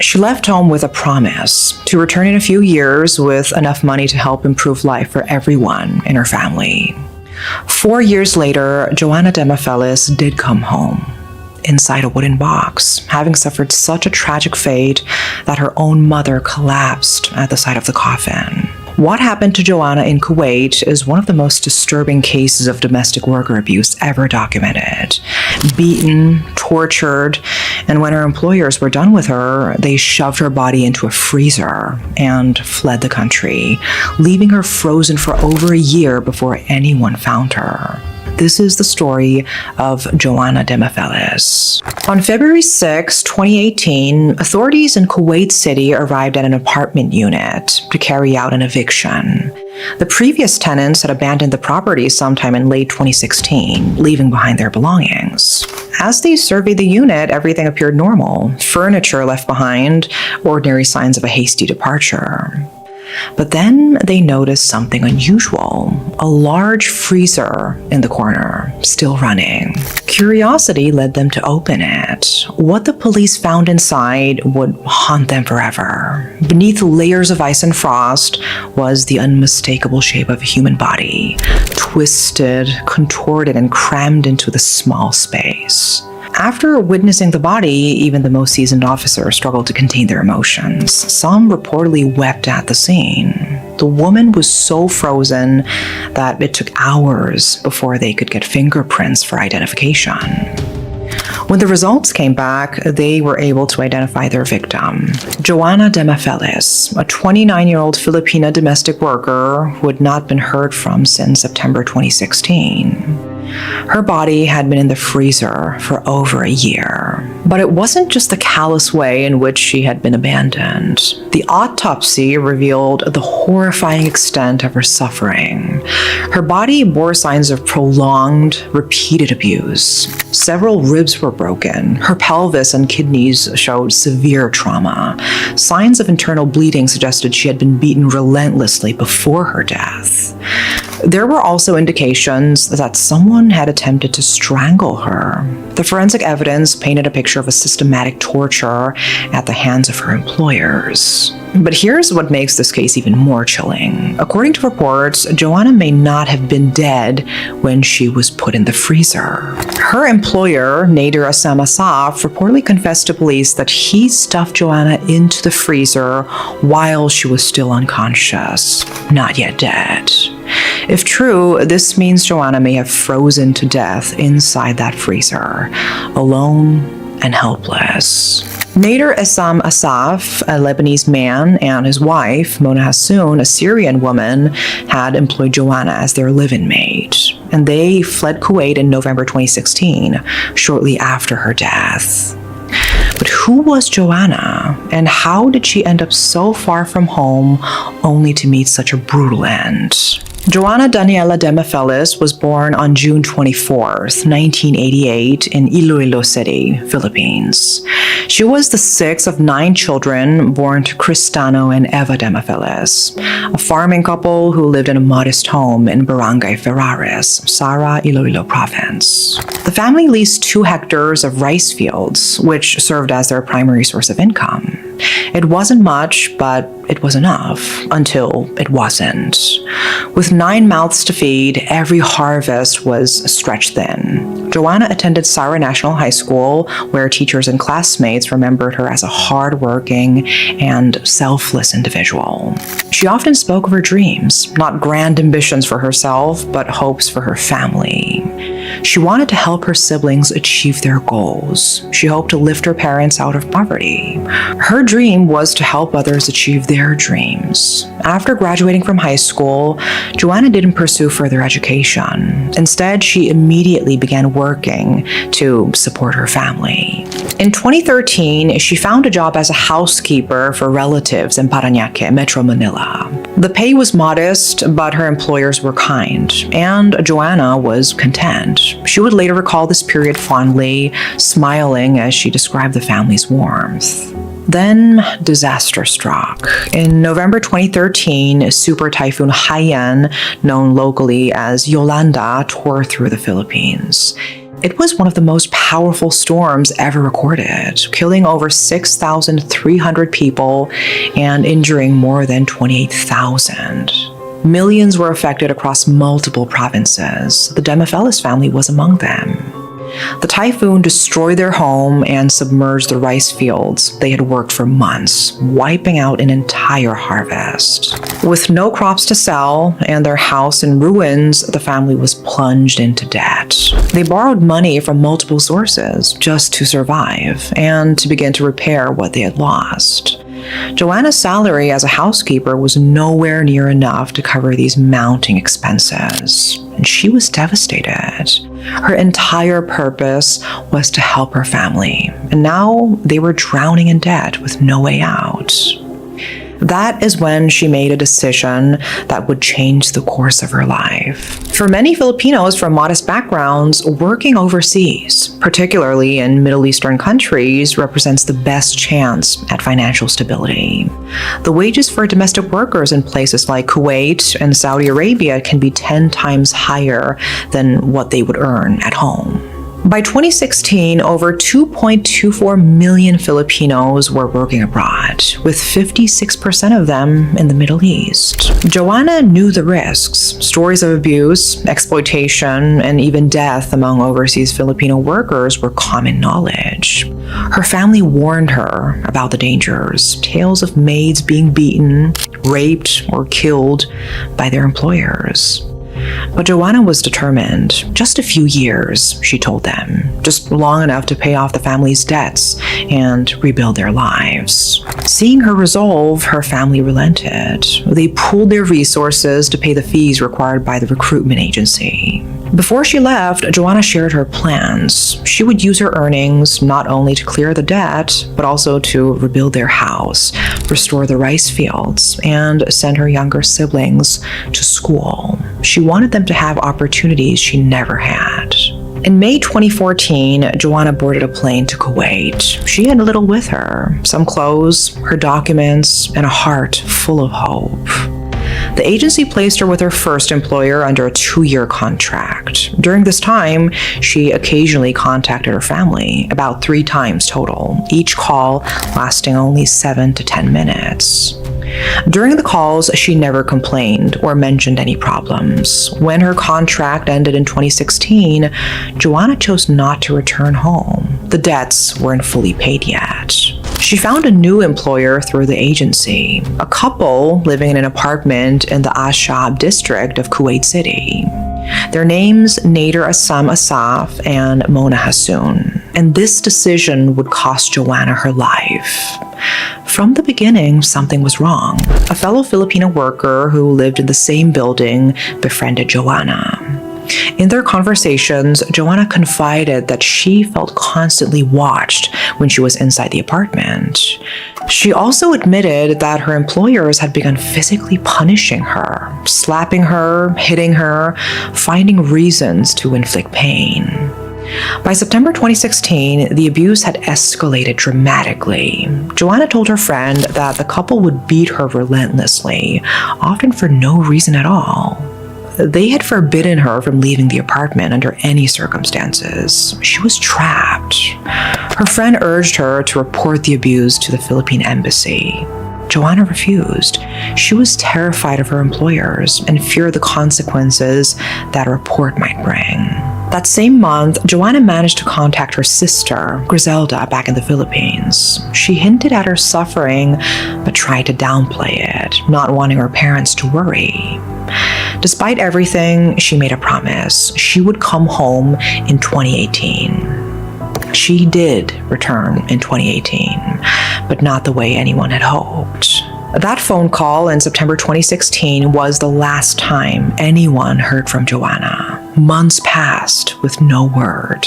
She left home with a promise to return in a few years with enough money to help improve life for everyone in her family. 4 years later, Joanna Demafelis did come home, inside a wooden box, having suffered such a tragic fate that her own mother collapsed at the sight of the coffin. What happened to Joanna in Kuwait is one of the most disturbing cases of domestic worker abuse ever documented. Beaten, tortured, and when her employers were done with her, they shoved her body into a freezer and fled the country, leaving her frozen for over a year before anyone found her. This is the story of Joanna Demafelis. On February 6, 2018, authorities in Kuwait City arrived at an apartment unit to carry out an eviction. The previous tenants had abandoned the property sometime in late 2016, leaving behind their belongings. As they surveyed the unit, everything appeared normal. Furniture left behind, ordinary signs of a hasty departure. But then they noticed something unusual, a large freezer in the corner, still running. Curiosity led them to open it. What the police found inside would haunt them forever. Beneath layers of ice and frost was the unmistakable shape of a human body, twisted, contorted, and crammed into the small space. After witnessing the body, even the most seasoned officers struggled to contain their emotions. Some reportedly wept at the scene. The woman was so frozen that it took hours before they could get fingerprints for identification. When the results came back, they were able to identify their victim, Joanna Demafelis, a 29-year-old Filipina domestic worker who had not been heard from since September 2016. Her body had been in the freezer for over a year. But it wasn't just the callous way in which she had been abandoned. The autopsy revealed the horrifying extent of her suffering. Her body bore signs of prolonged, repeated abuse. Several ribs were broken. Her pelvis and kidneys showed severe trauma. Signs of internal bleeding suggested she had been beaten relentlessly before her death. There were also indications that someone had attempted to strangle her. The forensic evidence painted a picture of a systematic torture at the hands of her employers. But here's what makes this case even more chilling. According to reports, Joanna may not have been dead when she was put in the freezer. Her employer, Nader Assam Asaf, reportedly confessed to police that he stuffed Joanna into the freezer while she was still unconscious, not yet dead. If true, this means Joanna may have frozen to death inside that freezer, alone and helpless. Nader Assam Asaf, a Lebanese man, and his wife, Mona Hassoun, a Syrian woman, had employed Joanna as their live-in mate, and they fled Kuwait in November 2016, shortly after her death. But who was Joanna, and how did she end up so far from home only to meet such a brutal end? Joanna Daniela Demafelis was born on June 24, 1988 in Iloilo City, Philippines. She was the sixth of 9 children born to Cristano and Eva Demafelis, a farming couple who lived in a modest home in Barangay Ferraris, Sara, Iloilo Province. The family leased 2 hectares of rice fields, which served as their primary source of income. It wasn't much, but it was enough, until it wasn't. With 9 mouths to feed, every harvest was stretched thin. Joanna attended Sara National High School, where teachers and classmates remembered her as a hardworking and selfless individual. She often spoke of her dreams, not grand ambitions for herself, but hopes for her family. She wanted to help her siblings achieve their goals. She hoped to lift her parents out of poverty. Her dream was to help others achieve their dreams. After graduating from high school, Joanna didn't pursue further education. Instead, she immediately began working to support her family. In 2013, she found a job as a housekeeper for relatives in Parañaque, Metro Manila. The pay was modest, but her employers were kind, and Joanna was content. She would later recall this period fondly, smiling as she described the family's warmth. Then disaster struck. In November 2013, Super Typhoon Haiyan, known locally as Yolanda, tore through the Philippines. It was one of the most powerful storms ever recorded, killing over 6,300 people and injuring more than 28,000. Millions were affected across multiple provinces. The Demafelis family was among them. The typhoon destroyed their home and submerged the rice fields they had worked for months, wiping out an entire harvest. With no crops to sell and their house in ruins, the family was plunged into debt. They borrowed money from multiple sources just to survive and to begin to repair what they had lost. Joanna's salary as a housekeeper was nowhere near enough to cover these mounting expenses, and she was devastated. Her entire purpose was to help her family, and now they were drowning in debt with no way out. That is when she made a decision that would change the course of her life. For many Filipinos from modest backgrounds, working overseas, particularly in Middle Eastern countries, represents the best chance at financial stability. The wages for domestic workers in places like Kuwait and Saudi Arabia can be 10 times higher than what they would earn at home. By 2016, over 2.24 million Filipinos were working abroad, with 56% of them in the Middle East. Joanna knew the risks. Stories of abuse, exploitation, and even death among overseas Filipino workers were common knowledge. Her family warned her about the dangers, tales of maids being beaten, raped, or killed by their employers. But Joanna was determined. Just a few years, she told them, just long enough to pay off the family's debts and rebuild their lives. Seeing her resolve, her family relented. They pooled their resources to pay the fees required by the recruitment agency. Before she left, Joanna shared her plans. She would use her earnings not only to clear the debt, but also to rebuild their house, restore the rice fields, and send her younger siblings to school. She wanted them to have opportunities she never had. In May 2014, Joanna boarded a plane to Kuwait. She had little with her, some clothes, her documents, and a heart full of hope. The agency placed her with her first employer under a 2-year contract. During this time, she occasionally contacted her family, about 3 times total, each call lasting only 7 to 10 minutes. During the calls, she never complained or mentioned any problems. When her contract ended in 2016, Joanna chose not to return home. The debts weren't fully paid yet. She found a new employer through the agency, a couple living in an apartment in the Ashab district of Kuwait City. Their names Nader Assam Asaf and Mona Hassoun. And this decision would cost Joanna her life. From the beginning, something was wrong. A fellow Filipino worker who lived in the same building befriended Joanna. In their conversations, Joanna confided that she felt constantly watched when she was inside the apartment. She also admitted that her employers had begun physically punishing her, slapping her, hitting her, finding reasons to inflict pain. By September 2016, the abuse had escalated dramatically. Joanna told her friend that the couple would beat her relentlessly, often for no reason at all. They had forbidden her from leaving the apartment under any circumstances. She was trapped. Her friend urged her to report the abuse to the Philippine embassy. Joanna refused. She was terrified of her employers and feared the consequences that a report might bring. That same month, Joanna managed to contact her sister, Griselda, back in the Philippines. She hinted at her suffering, but tried to downplay it, not wanting her parents to worry. Despite everything, she made a promise. She would come home in 2018. She did return in 2018, but not the way anyone had hoped. That phone call in September 2016 was the last time anyone heard from Joanna. Months passed with no word.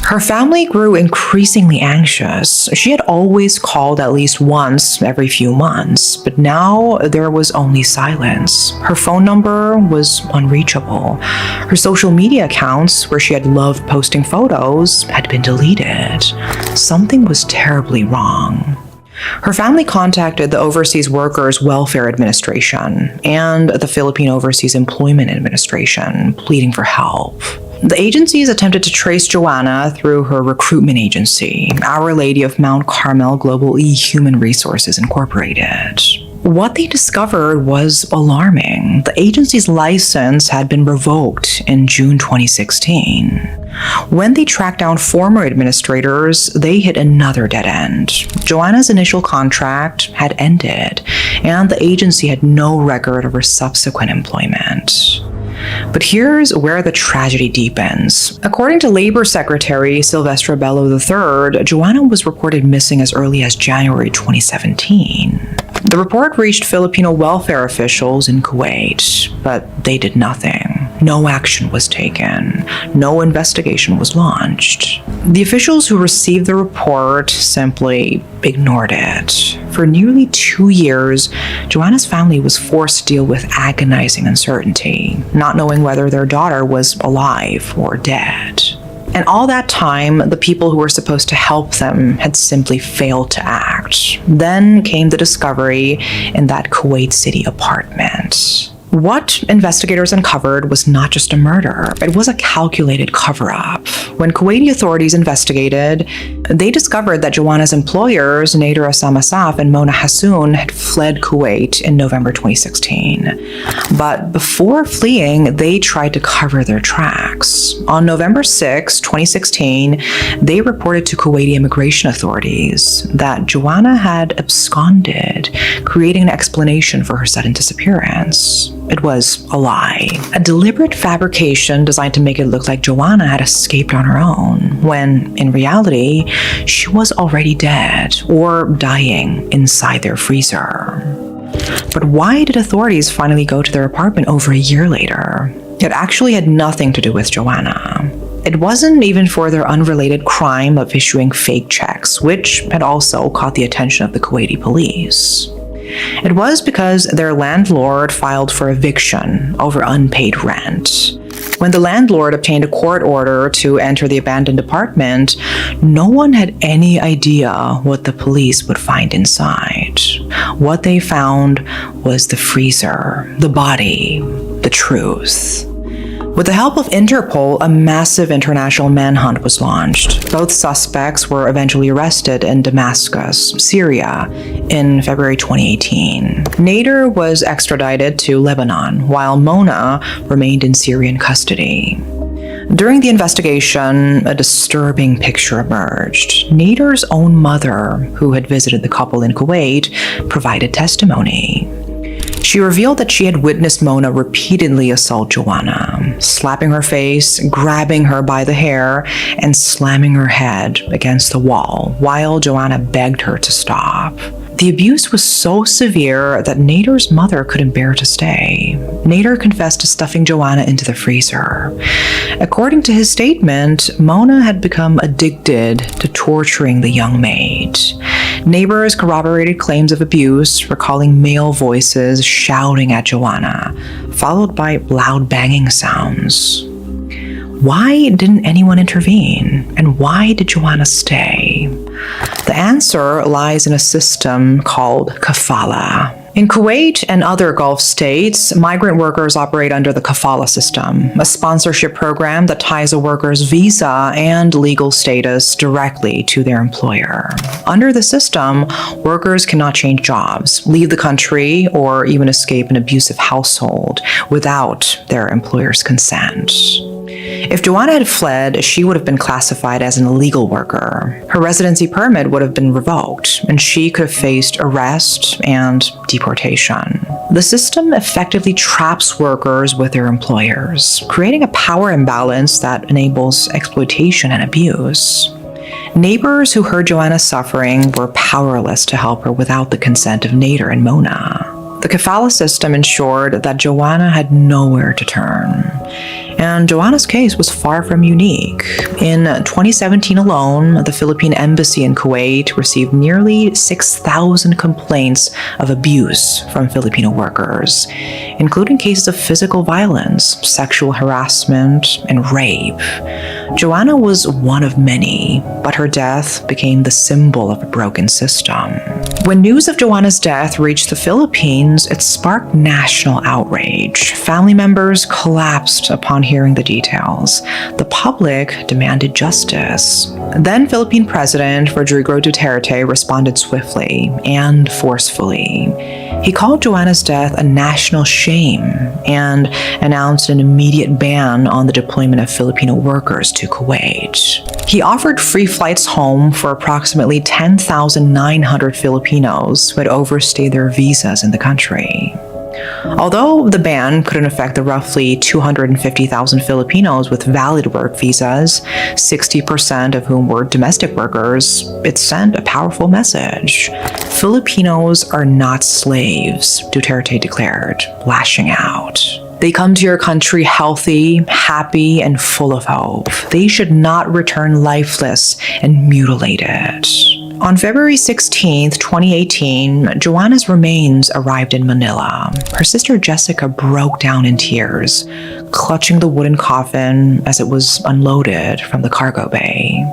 Her family grew increasingly anxious. She had always called at least once every few months, but now there was only silence. Her phone number was unreachable. Her social media accounts, where she had loved posting photos, had been deleted. Something was terribly wrong. Her family contacted the Overseas Workers Welfare Administration and the Philippine Overseas Employment Administration, pleading for help. The agencies attempted to trace Joanna through her recruitment agency, Our Lady of Mount Carmel Global Human Resources Incorporated. What they discovered was alarming. The agency's license had been revoked in June 2016. When they tracked down former administrators, they hit another dead end. Joanna's initial contract had ended, and the agency had no record of her subsequent employment. But here's where the tragedy deepens. According to Labor Secretary Silvestre Bello III, Joanna was reported missing as early as January 2017. The report reached Filipino welfare officials in Kuwait, but they did nothing. No action was taken. No investigation was launched. The officials who received the report simply ignored it. For nearly 2 years, Joanna's family was forced to deal with agonizing uncertainty, not knowing whether their daughter was alive or dead. And all that time, the people who were supposed to help them had simply failed to act. Then came the discovery in that Kuwait City apartment. What investigators uncovered was not just a murder, it was a calculated cover-up. When Kuwaiti authorities investigated, they discovered that Joanna's employers, Nader Asam and Mona Hassoun, had fled Kuwait in November 2016. But before fleeing, they tried to cover their tracks. On November 6, 2016, they reported to Kuwaiti immigration authorities that Joanna had absconded, creating an explanation for her sudden disappearance. It was a lie, a deliberate fabrication designed to make it look like Joanna had escaped on her own, when in reality, she was already dead or dying inside their freezer. But why did authorities finally go to their apartment over a year later? It actually had nothing to do with Joanna. It wasn't even for their unrelated crime of issuing fake checks, which had also caught the attention of the Kuwaiti police. It was because their landlord filed for eviction over unpaid rent. When the landlord obtained a court order to enter the abandoned apartment, no one had any idea what the police would find inside. What they found was the freezer, the body, the truth. With the help of Interpol, a massive international manhunt was launched. Both suspects were eventually arrested in Damascus, Syria, in February 2018. Nader was extradited to Lebanon, while Mona remained in Syrian custody. During the investigation, a disturbing picture emerged. Nader's own mother, who had visited the couple in Kuwait, provided testimony. She revealed that she had witnessed Mona repeatedly assault Joanna, slapping her face, grabbing her by the hair, and slamming her head against the wall while Joanna begged her to stop. The abuse was so severe that Nader's mother couldn't bear to stay. Nader confessed to stuffing Joanna into the freezer. According to his statement, Mona had become addicted to torturing the young maid. Neighbors corroborated claims of abuse, recalling male voices shouting at Joanna, followed by loud banging sounds. Why didn't anyone intervene? And why did Joanna stay? The answer lies in a system called kafala. In Kuwait and other Gulf states, migrant workers operate under the kafala system, a sponsorship program that ties a worker's visa and legal status directly to their employer. Under the system, workers cannot change jobs, leave the country, or even escape an abusive household without their employer's consent. If Joanna had fled, she would have been classified as an illegal worker. Her residency permit would have been revoked, and she could have faced arrest and deportation. The system effectively traps workers with their employers, creating a power imbalance that enables exploitation and abuse. Neighbors who heard Joanna's suffering were powerless to help her without the consent of Nader and Mona. The kafala system ensured that Joanna had nowhere to turn. And Joanna's case was far from unique. In 2017 alone, the Philippine Embassy in Kuwait received nearly 6,000 complaints of abuse from Filipino workers. including cases of physical violence, sexual harassment, and rape. Joanna was one of many, but her death became the symbol of a broken system. When news of Joanna's death reached the Philippines, it sparked national outrage. Family members collapsed upon hearing the details. The public demanded justice. Then Philippine President Rodrigo Duterte responded swiftly and forcefully. He called Joanna's death a national shame and announced an immediate ban on the deployment of Filipino workers to Kuwait. He offered free flights home for approximately 10,900 Filipinos who had overstayed their visas in the country. Although the ban couldn't affect the roughly 250,000 Filipinos with valid work visas, 60% of whom were domestic workers, it sent a powerful message. Filipinos are not slaves, Duterte declared, lashing out. They come to your country healthy, happy, and full of hope. They should not return lifeless and mutilated. On February 16, 2018, Joanna's remains arrived in Manila. Her sister Jessica broke down in tears, clutching the wooden coffin as it was unloaded from the cargo bay.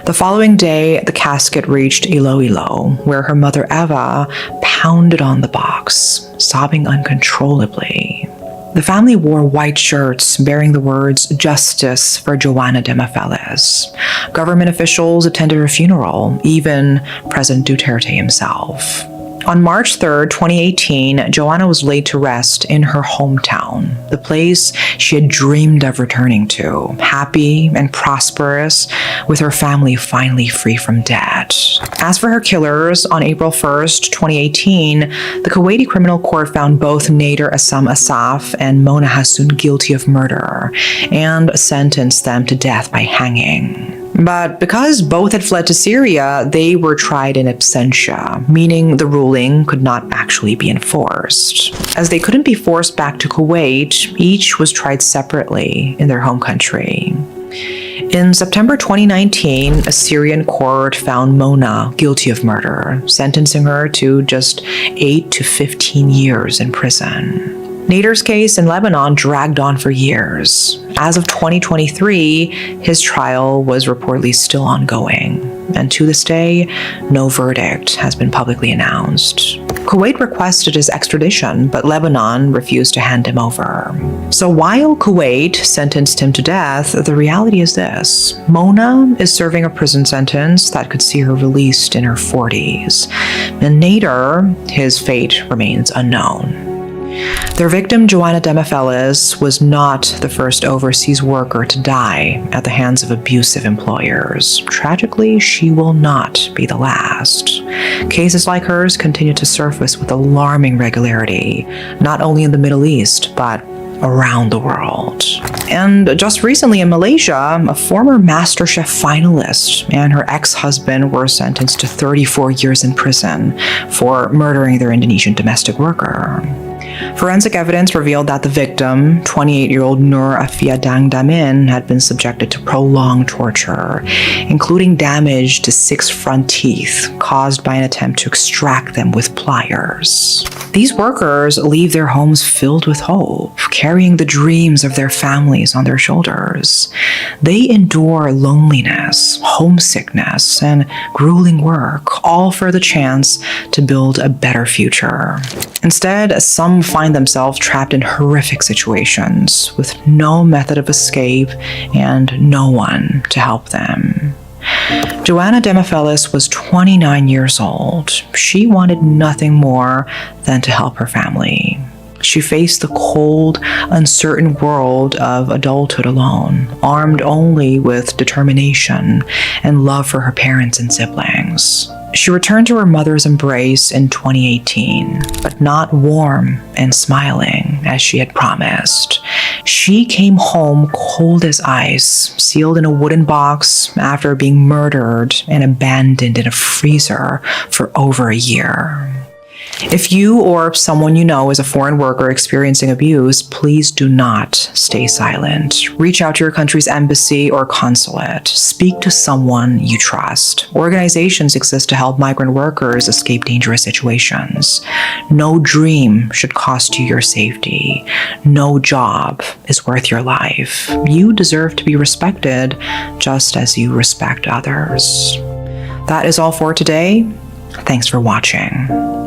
The following day, the casket reached Iloilo, where her mother Eva pounded on the box, sobbing uncontrollably. The family wore white shirts bearing the words "Justice for Joanna Demafelis." Government officials attended her funeral, even President Duterte himself. On March 3, 2018, Joanna was laid to rest in her hometown, the place she had dreamed of returning to, happy and prosperous, with her family finally free from debt. As for her killers, on April 1, 2018, the Kuwaiti criminal court found both Nader Assam Asaf and Mona Hassoun guilty of murder and sentenced them to death by hanging. But because both had fled to Syria, they were tried in absentia, meaning the ruling could not actually be enforced. As they couldn't be forced back to Kuwait, each was tried separately in their home country. In September 2019, a Syrian court found Mona guilty of murder, sentencing her to just 8 to 15 years in prison. Nader's case in Lebanon dragged on for years. As of 2023, his trial was reportedly still ongoing, and to this day, no verdict has been publicly announced. Kuwait requested his extradition, but Lebanon refused to hand him over. So while Kuwait sentenced him to death, the reality is this: Mona is serving a prison sentence that could see her released in her 40s, and Nader, his fate remains unknown. Their victim, Joanna Demafelis, was not the first overseas worker to die at the hands of abusive employers. Tragically, she will not be the last. Cases like hers continue to surface with alarming regularity, not only in the Middle East, but around the world. And just recently in Malaysia, a former MasterChef finalist and her ex-husband were sentenced to 34 years in prison for murdering their Indonesian domestic worker. Forensic evidence revealed that the victim, 28-year-old Nur Afia Dang Damin, had been subjected to prolonged torture, including damage to 6 front teeth caused by an attempt to extract them with pliers. These workers leave their homes filled with hope, carrying the dreams of their families on their shoulders. They endure loneliness, homesickness, and grueling work, all for the chance to build a better future. Instead, some find themselves trapped in horrific situations with no method of escape and no one to help them. Joanna Demafelis was 29 years old. She wanted nothing more than to help her family. She faced the cold, uncertain world of adulthood alone, armed only with determination and love for her parents and siblings. She returned to her mother's embrace in 2018, but not warm and smiling as she had promised. She came home cold as ice, sealed in a wooden box after being murdered and abandoned in a freezer for over a year. If you or someone you know is a foreign worker experiencing abuse, please do not stay silent. Reach out to your country's embassy or consulate. Speak to someone you trust. Organizations exist to help migrant workers escape dangerous situations. No dream should cost you your safety. No job is worth your life. You deserve to be respected just as you respect others. That is all for today. Thanks for watching.